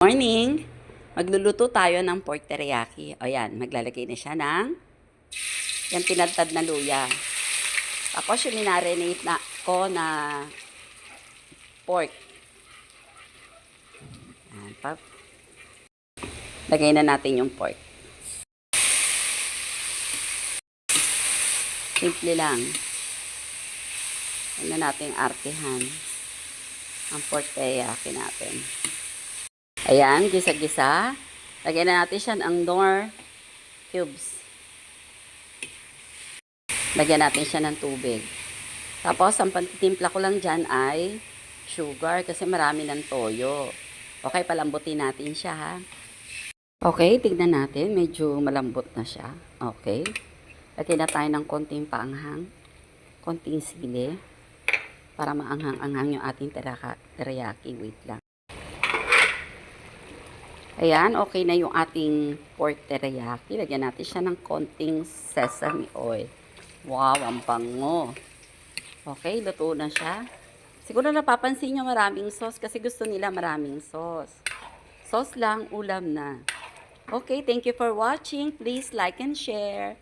morning! Magluluto tayo ng pork teriyaki. O yan, maglalagay na siya ng yung tinadtad na luya. Tapos yung minarinate na ko na pork. Yan, lagay na natin yung pork. Simple lang. Huwag na natin artihan ang pork teriyaki natin. Ayan, gisa-gisa. Lagyan na natin siya ng Knorr cubes. Lagyan natin siya ng tubig. Tapos, ang pantitimpla ko lang dyan ay sugar kasi marami ng toyo. Okay, palambutin natin siya ha. Okay, tignan natin. Medyo malambot na siya. Okay. Lagyan na tayo ng konting paanghang. Konting sili. Para maanghang-anghang yung ating teriyaki. Wait lang. Ayan, okay na yung ating pork teriyaki. Lagyan natin siya ng konting sesame oil. Wow, ang bango. Okay, luto na siya. Siguro napapansin nyo maraming sauce kasi gusto nila maraming sauce. Sauce lang, ulam na. Okay, thank you for watching. Please like and share.